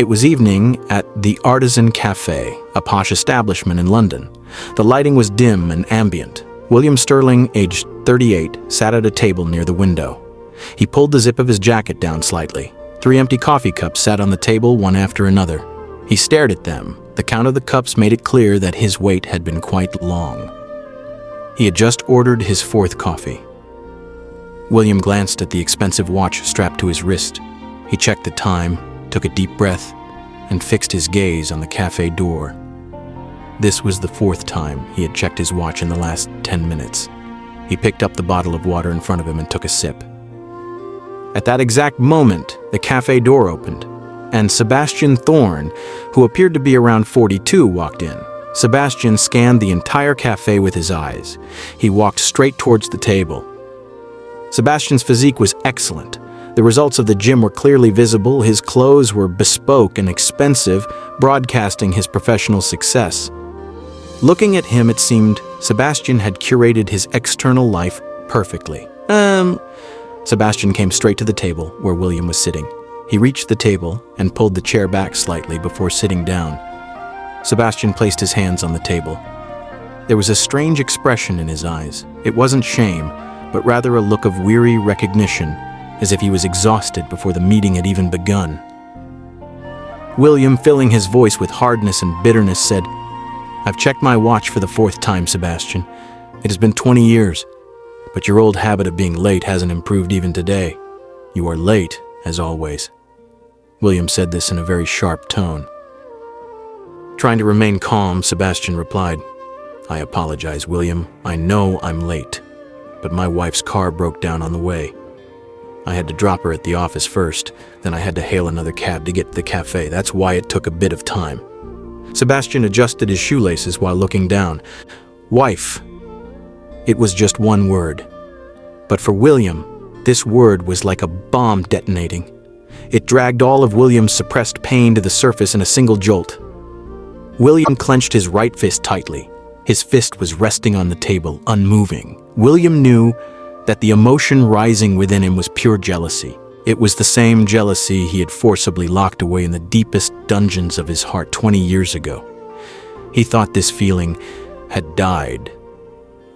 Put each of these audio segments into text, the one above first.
It was evening at the Artisan Café, a posh establishment in London. The lighting was dim and ambient. William Sterling, aged 38, sat at a table near the window. He pulled the zip of his jacket down slightly. 3 empty coffee cups sat on the table, one after another. He stared at them. The count of the cups made it clear that his wait had been quite long. He had just ordered his 4th coffee. William glanced at the expensive watch strapped to his wrist. He checked the time, took a deep breath, and fixed his gaze on the cafe door. This was the 4th time he had checked his watch in the last 10 minutes. He picked up the bottle of water in front of him and took a sip. At that exact moment, the cafe door opened, and Sebastian Thorne, who appeared to be around 42, walked in. Sebastian scanned the entire cafe with his eyes. He walked straight towards the table. Sebastian's physique was excellent. The results of the gym were clearly visible. His clothes were bespoke and expensive, broadcasting his professional success. Looking at him, it seemed Sebastian had curated his external life perfectly. Sebastian came straight to the table where William was sitting. He reached the table and pulled the chair back slightly before sitting down. Sebastian placed his hands on the table. There was a strange expression in his eyes. It wasn't shame, but rather a look of weary recognition, as if he was exhausted before the meeting had even begun. William, filling his voice with hardness and bitterness, said, "I've checked my watch for the 4th time, Sebastian. It has been 20 years, but your old habit of being late hasn't improved even today. You are late, as always." William said this in a very sharp tone. Trying to remain calm, Sebastian replied, "I apologize, William. I know I'm late, but my wife's car broke down on the way. I had to drop her at the office first, then I had to hail another cab to get to the cafe. That's why it took a bit of time." Sebastian adjusted his shoelaces while looking down. Wife. It was just one word. But for William, this word was like a bomb detonating. It dragged all of William's suppressed pain to the surface in a single jolt. William clenched his right fist tightly. His fist was resting on the table, unmoving. William knew that the emotion rising within him was pure jealousy. It was the same jealousy he had forcibly locked away in the deepest dungeons of his heart 20 years ago. He thought this feeling had died,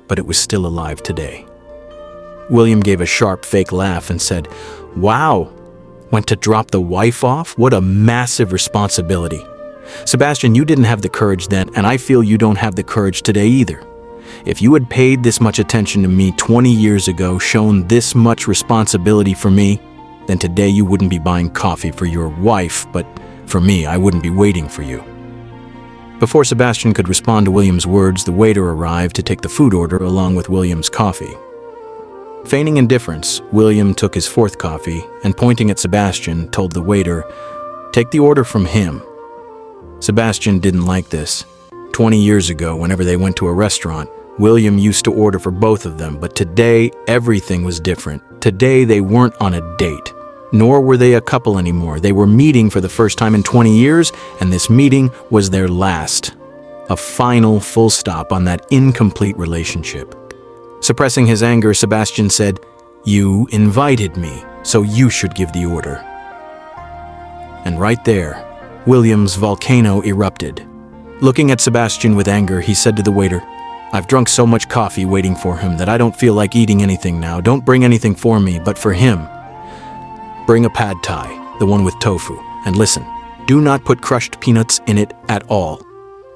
but it was still alive today. William gave a sharp fake laugh and said, "Wow, went to drop the wife off? What a massive responsibility. Sebastian, you didn't have the courage then, and I feel you don't have the courage today either. If you had paid this much attention to me 20 years ago, shown this much responsibility for me, then today you wouldn't be buying coffee for your wife, but for me, I wouldn't be waiting for you." Before Sebastian could respond to William's words, the waiter arrived to take the food order along with William's coffee. Feigning indifference, William took his 4th coffee and, pointing at Sebastian, told the waiter, "Take the order from him." Sebastian didn't like this. 20 years ago, whenever they went to a restaurant, William used to order for both of them, but today everything was different. Today they weren't on a date, nor were they a couple anymore. They were meeting for the first time in 20 years, and this meeting was their last. A final full stop on that incomplete relationship. Suppressing his anger, Sebastian said, "You invited me, so you should give the order." And right there, William's volcano erupted. Looking at Sebastian with anger, he said to the waiter, "I've drunk so much coffee waiting for him that I don't feel like eating anything now. Don't bring anything for me, but for him, bring a pad thai, the one with tofu. And listen, do not put crushed peanuts in it at all."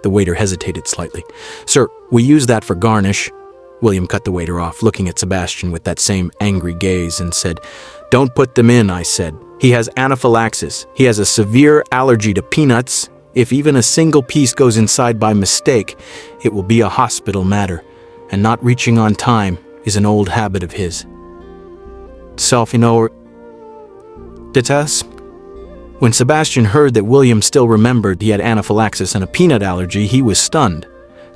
The waiter hesitated slightly. "Sir, we use that for garnish." William cut the waiter off, looking at Sebastian with that same angry gaze, and said, "Don't put them in," I said. "He has anaphylaxis. He has a severe allergy to peanuts. If even a single piece goes inside by mistake, it will be a hospital matter, and not reaching on time is an old habit of his." When Sebastian heard that William still remembered he had anaphylaxis and a peanut allergy, he was stunned.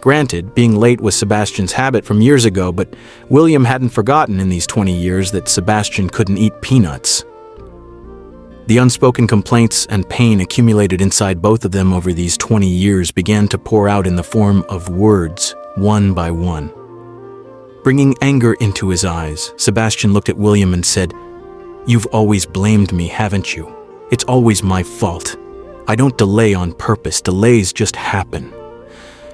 Granted, being late was Sebastian's habit from years ago, but William hadn't forgotten in these 20 years that Sebastian couldn't eat peanuts. The unspoken complaints and pain accumulated inside both of them over these 20 years began to pour out in the form of words, one by one. Bringing anger into his eyes, Sebastian looked at William and said, "You've always blamed me, haven't you? It's always my fault. I don't delay on purpose. Delays just happen.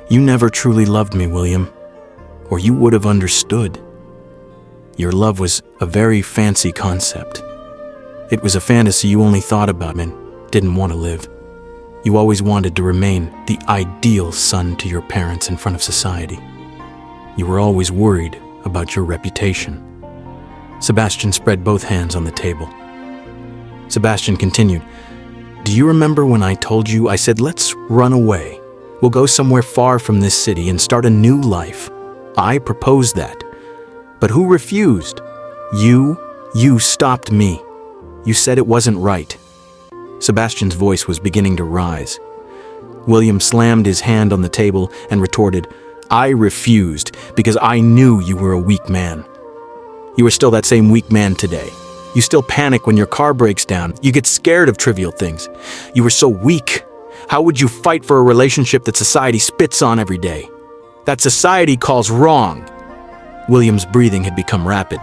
You never truly loved me, William, or you would have understood. Your love was a very fancy concept. It was a fantasy you only thought about and didn't want to live. You always wanted to remain the ideal son to your parents in front of society. You were always worried about your reputation. Sebastian spread both hands on the table. Sebastian continued, "Do you remember when I told you, I said, let's run away. We'll go somewhere far from this city and start a new life. I proposed that. But who refused? You stopped me. You said it wasn't right." Sebastian's voice was beginning to rise. William slammed his hand on the table and retorted, "I refused because I knew you were a weak man. You are still that same weak man today. You still panic when your car breaks down. You get scared of trivial things. You were so weak. How would you fight for a relationship that society spits on every day? That society calls wrong?" William's breathing had become rapid.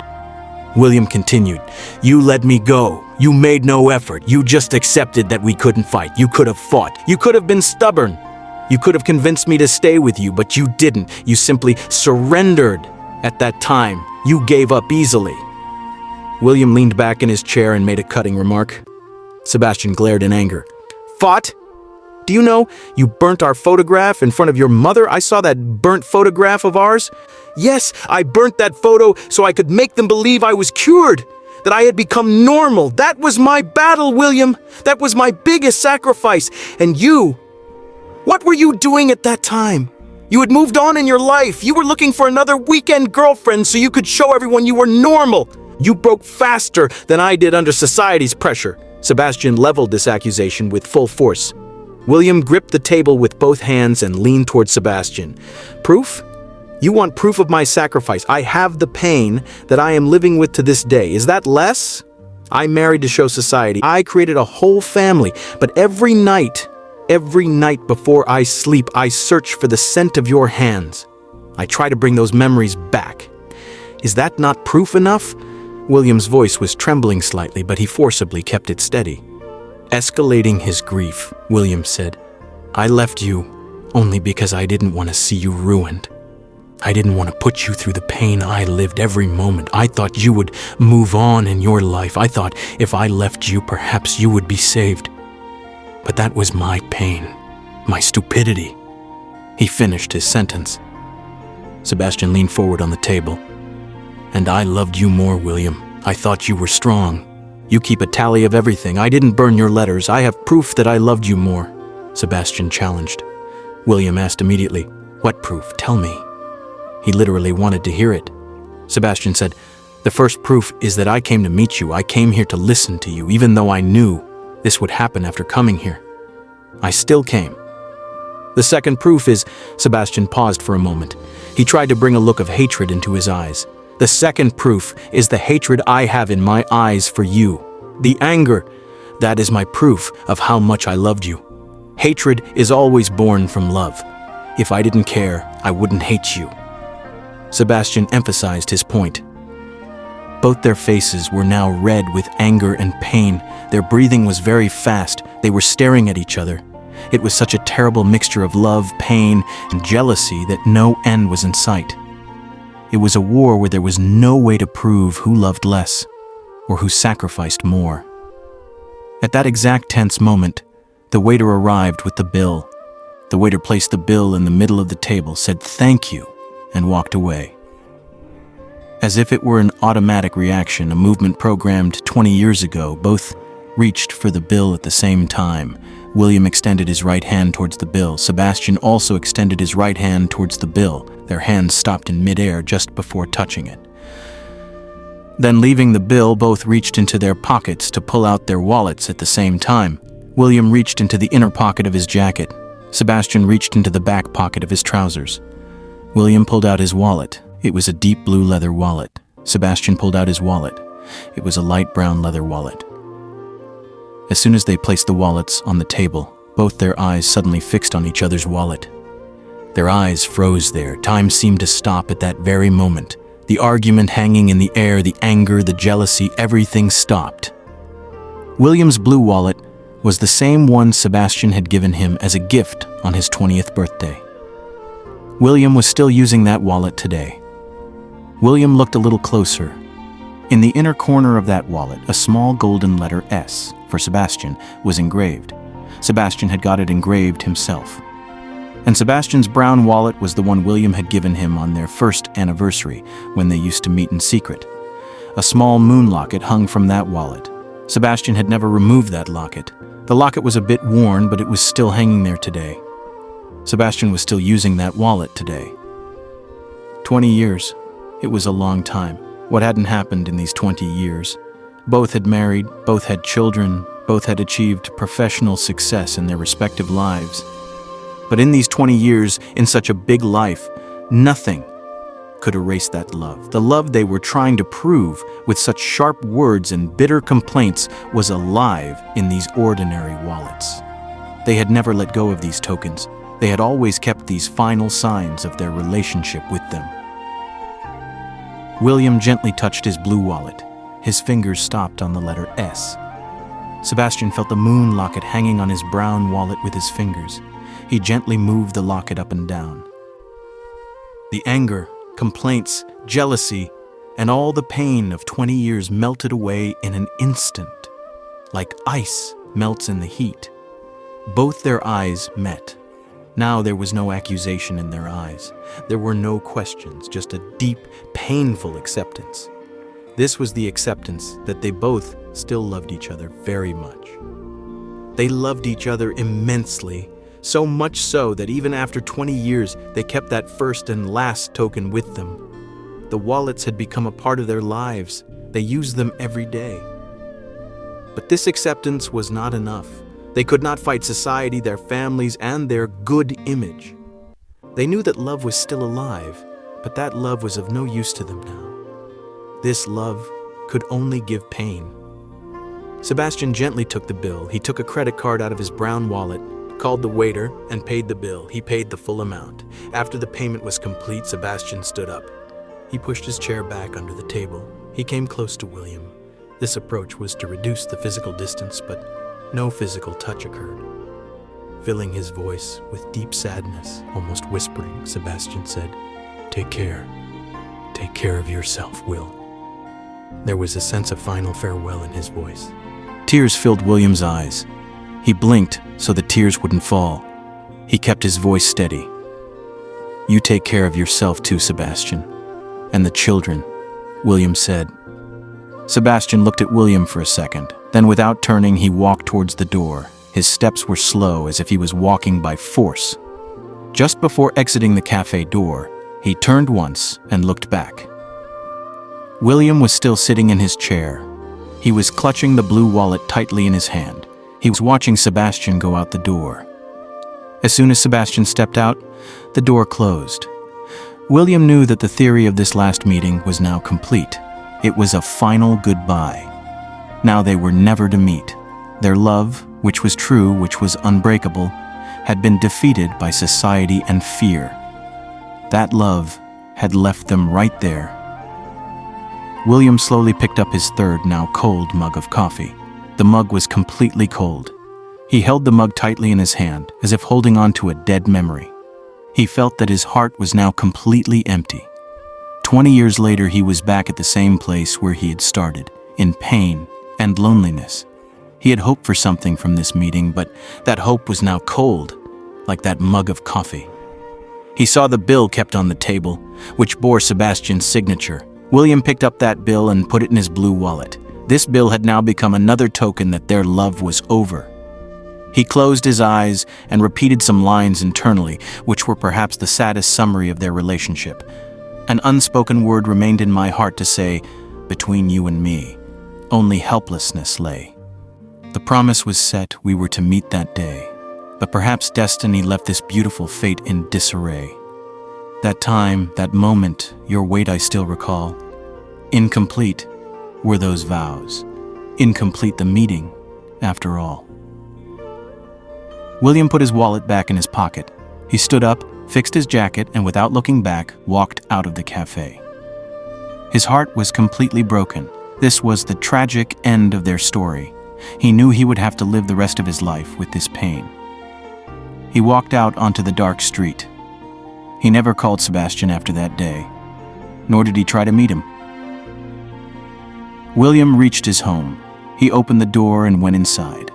William continued, "You let me go. You made no effort. You just accepted that we couldn't fight. You could have fought. You could have been stubborn. You could have convinced me to stay with you, but you didn't. You simply surrendered. At that time, you gave up easily." William leaned back in his chair and made a cutting remark. Sebastian glared in anger. "Fought? Do you know you burnt our photograph in front of your mother? I saw that burnt photograph of ours. Yes, I burnt that photo so I could make them believe I was cured, that I had become normal. That was my battle, William. That was my biggest sacrifice. And you, what were you doing at that time? You had moved on in your life. You were looking for another weekend girlfriend so you could show everyone you were normal. You broke faster than I did under society's pressure." Sebastian leveled this accusation with full force. William gripped the table with both hands and leaned toward Sebastian. "Proof? You want proof of my sacrifice? I have the pain that I am living with to this day. Is that less? I married to show society. I created a whole family, but every night before I sleep, I search for the scent of your hands. I try to bring those memories back. Is that not proof enough?" William's voice was trembling slightly, but he forcibly kept it steady. Escalating his grief, William said, "I left you only because I didn't want to see you ruined. I didn't want to put you through the pain I lived every moment. I thought you would move on in your life. I thought if I left you, perhaps you would be saved. But that was my pain, my stupidity." He finished his sentence. Sebastian leaned forward on the table. "And I loved you more, William. I thought you were strong. You keep a tally of everything. I didn't burn your letters. I have proof that I loved you more," Sebastian challenged. William asked immediately, "What proof? Tell me." He literally wanted to hear it. Sebastian said, "The first proof is that I came to meet you. I came here to listen to you, even though I knew this would happen after coming here. I still came. The second proof is," Sebastian paused for a moment. He tried to bring a look of hatred into his eyes. "The second proof is the hatred I have in my eyes for you. The anger, that is my proof of how much I loved you. Hatred is always born from love. If I didn't care, I wouldn't hate you." Sebastian emphasized his point. Both their faces were now red with anger and pain. Their breathing was very fast. They were staring at each other. It was such a terrible mixture of love, pain, and jealousy that no end was in sight. It was a war where there was no way to prove who loved less or who sacrificed more. At that exact tense moment, the waiter arrived with the bill. The waiter placed the bill in the middle of the table, said "thank you," and walked away. As if it were an automatic reaction, a movement programmed 20 years ago, both reached for the bill at the same time. William extended his right hand towards the bill. Sebastian also extended his right hand towards the bill. Their hands stopped in midair just before touching it. Then, leaving the bill, both reached into their pockets to pull out their wallets at the same time. William reached into the inner pocket of his jacket. Sebastian reached into the back pocket of his trousers. William pulled out his wallet. It was a deep blue leather wallet. Sebastian pulled out his wallet. It was a light brown leather wallet. As soon as they placed the wallets on the table, both their eyes suddenly fixed on each other's wallet. Their eyes froze there. Time seemed to stop at that very moment. The argument hanging in the air, the anger, the jealousy, everything stopped. William's blue wallet was the same one Sebastian had given him as a gift on his 20th birthday. William was still using that wallet today. William looked a little closer. In the inner corner of that wallet, a small golden letter S for Sebastian was engraved. Sebastian had got it engraved himself. And Sebastian's brown wallet was the one William had given him on their first anniversary when they used to meet in secret. A small moon locket hung from that wallet. Sebastian had never removed that locket. The locket was a bit worn, but it was still hanging there today. Sebastian was still using that wallet today. 20 years. It was a long time. What hadn't happened in these 20 years? Both had married, both had children, both had achieved professional success in their respective lives. But in these 20 years, in such a big life, nothing could erase that love. The love they were trying to prove with such sharp words and bitter complaints was alive in these ordinary wallets. They had never let go of these tokens. They had always kept these final signs of their relationship with them. William gently touched his blue wallet. His fingers stopped on the letter S. Sebastian felt the moon locket hanging on his brown wallet with his fingers. He gently moved the locket up and down. The anger, complaints, jealousy, and all the pain of 20 years melted away in an instant, like ice melts in the heat. Both their eyes met. Now there was no accusation in their eyes. There were no questions, just a deep, painful acceptance. This was the acceptance that they both still loved each other very much. They loved each other immensely, so much so that even after 20 years, they kept that first and last token with them. The wallets had become a part of their lives. They used them every day. But this acceptance was not enough. They could not fight society, their families, and their good image. They knew that love was still alive, but that love was of no use to them now. This love could only give pain. Sebastian gently took the bill. He took a credit card out of his brown wallet, called the waiter, and paid the bill. He paid the full amount. After the payment was complete, Sebastian stood up. He pushed his chair back under the table. He came close to William. This approach was to reduce the physical distance, but no physical touch occurred. Filling his voice with deep sadness, almost whispering, Sebastian said, "Take care. Take care of yourself, Will." There was a sense of final farewell in his voice. Tears filled William's eyes. He blinked so the tears wouldn't fall. He kept his voice steady. "You take care of yourself too, Sebastian. And the children," William said. Sebastian looked at William for a second. Then without turning, he walked towards the door. His steps were slow, as if he was walking by force. Just before exiting the cafe door, he turned once and looked back. William was still sitting in his chair. He was clutching the blue wallet tightly in his hand. He was watching Sebastian go out the door. As soon as Sebastian stepped out, the door closed. William knew that the theory of this last meeting was now complete. It was a final goodbye. Now they were never to meet. Their love, which was true, which was unbreakable, had been defeated by society and fear. That love had left them right there. William slowly picked up his third, now cold mug of coffee. The mug was completely cold. He held the mug tightly in his hand, as if holding on to a dead memory. He felt that his heart was now completely empty. 20 years later, he was back at the same place where he had started, in pain and loneliness. He had hoped for something from this meeting, but that hope was now cold, like that mug of coffee. He saw the bill kept on the table, which bore Sebastian's signature. William picked up that bill and put it in his blue wallet. This bill had now become another token that their love was over. He closed his eyes and repeated some lines internally, which were perhaps the saddest summary of their relationship. An unspoken word remained in my heart to say, "Between you and me, only helplessness lay." The promise was set, we were to meet that day, but perhaps destiny left this beautiful fate in disarray. That time, that moment, your weight I still recall. Incomplete were those vows. Incomplete the meeting, after all. William put his wallet back in his pocket. He stood up, fixed his jacket, and without looking back, walked out of the cafe. His heart was completely broken. This was the tragic end of their story. He knew he would have to live the rest of his life with this pain. He walked out onto the dark street. He never called Sebastian after that day, nor did he try to meet him. William reached his home. He opened the door and went inside.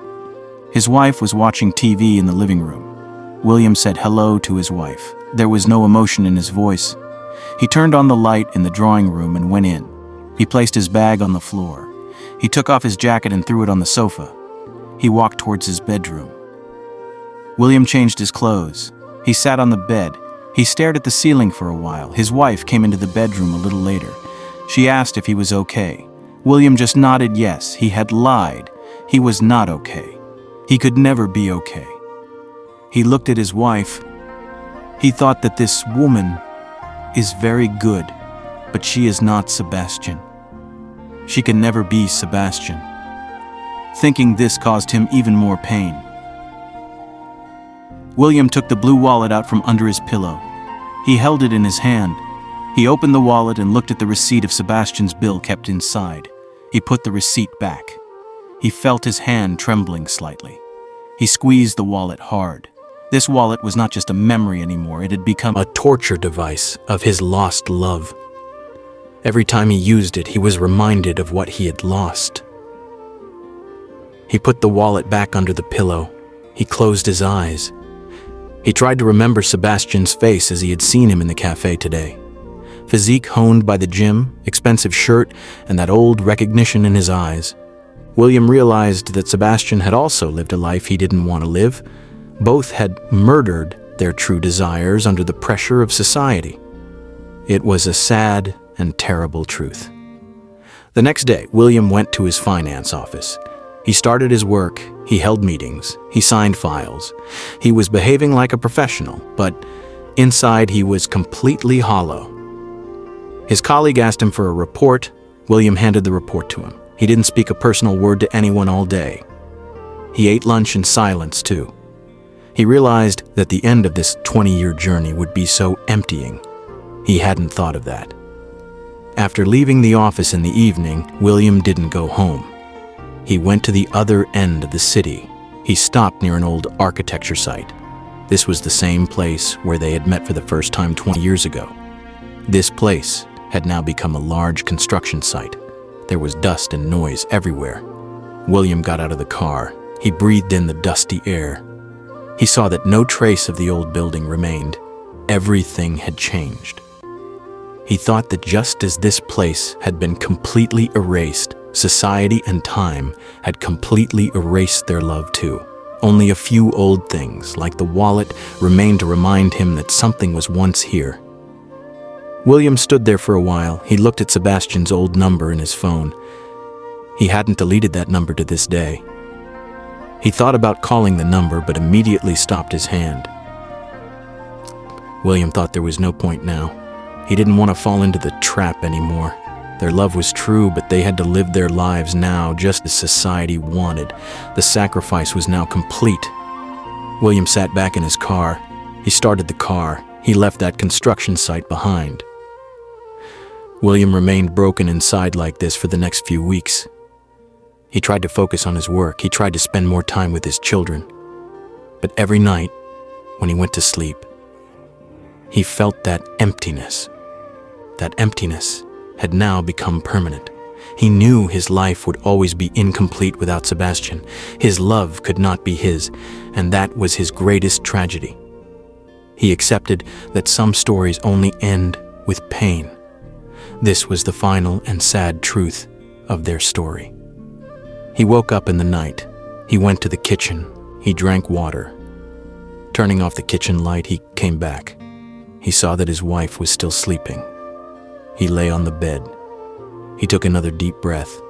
His wife was watching TV in the living room. William said hello to his wife. There was no emotion in his voice. He turned on the light in the drawing room and went in. He placed his bag on the floor. He took off his jacket and threw it on the sofa. He walked towards his bedroom. William changed his clothes. He sat on the bed. He stared at the ceiling for a while. His wife came into the bedroom a little later. She asked if he was okay. William just nodded yes. He had lied. He was not okay. He could never be okay. He looked at his wife. He thought that this woman is very good, but she is not Sebastian. She can never be Sebastian. Thinking this caused him even more pain. William took the blue wallet out from under his pillow. He held it in his hand. He opened the wallet and looked at the receipt of Sebastian's bill kept inside. He put the receipt back. He felt his hand trembling slightly. He squeezed the wallet hard. This wallet was not just a memory anymore. It had become a torture device of his lost love. Every time he used it, he was reminded of what he had lost. He put the wallet back under the pillow. He closed his eyes. He tried to remember Sebastian's face as he had seen him in the cafe today. Physique honed by the gym, expensive shirt, and that old recognition in his eyes. William realized that Sebastian had also lived a life he didn't want to live. Both had murdered their true desires under the pressure of society. It was a sad and terrible truth. The next day, William went to his finance office. He started his work, he held meetings, he signed files. He was behaving like a professional, but inside he was completely hollow. His colleague asked him for a report. William handed the report to him. He didn't speak a personal word to anyone all day. He ate lunch in silence, too. He realized that the end of this 20-year journey would be so emptying. He hadn't thought of that. After leaving the office in the evening, William didn't go home. He went to the other end of the city. He stopped near an old architecture site. This was the same place where they had met for the first time 20 years ago. This place had now become a large construction site. There was dust and noise everywhere. William got out of the car. He breathed in the dusty air. He saw that no trace of the old building remained. Everything had changed. He thought that just as this place had been completely erased, society and time had completely erased their love too. Only a few old things, like the wallet, remained to remind him that something was once here. William stood there for a while. He looked at Sebastian's old number in his phone. He hadn't deleted that number to this day. He thought about calling the number, but immediately stopped his hand. William thought there was no point now. He didn't want to fall into the trap anymore. Their love was true, but they had to live their lives now just as society wanted. The sacrifice was now complete. William sat back in his car. He started the car. He left that construction site behind. William remained broken inside like this for the next few weeks. He tried to focus on his work. He tried to spend more time with his children. But every night, when he went to sleep, he felt that emptiness. That emptiness had now become permanent. He knew his life would always be incomplete without Sebastian. His love could not be his, and that was his greatest tragedy. He accepted that some stories only end with pain. This was the final and sad truth of their story. He woke up in the night. He went to the kitchen. He drank water. Turning off the kitchen light, he came back. He saw that his wife was still sleeping. He lay on the bed. He took another deep breath.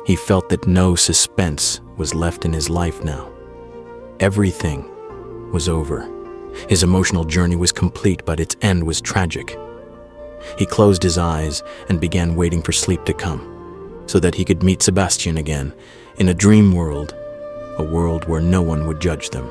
He felt that no suspense was left in his life now. Everything was over. His emotional journey was complete, but its end was tragic. He closed his eyes and began waiting for sleep to come, so that he could meet Sebastian again in a dream world, a world where no one would judge them.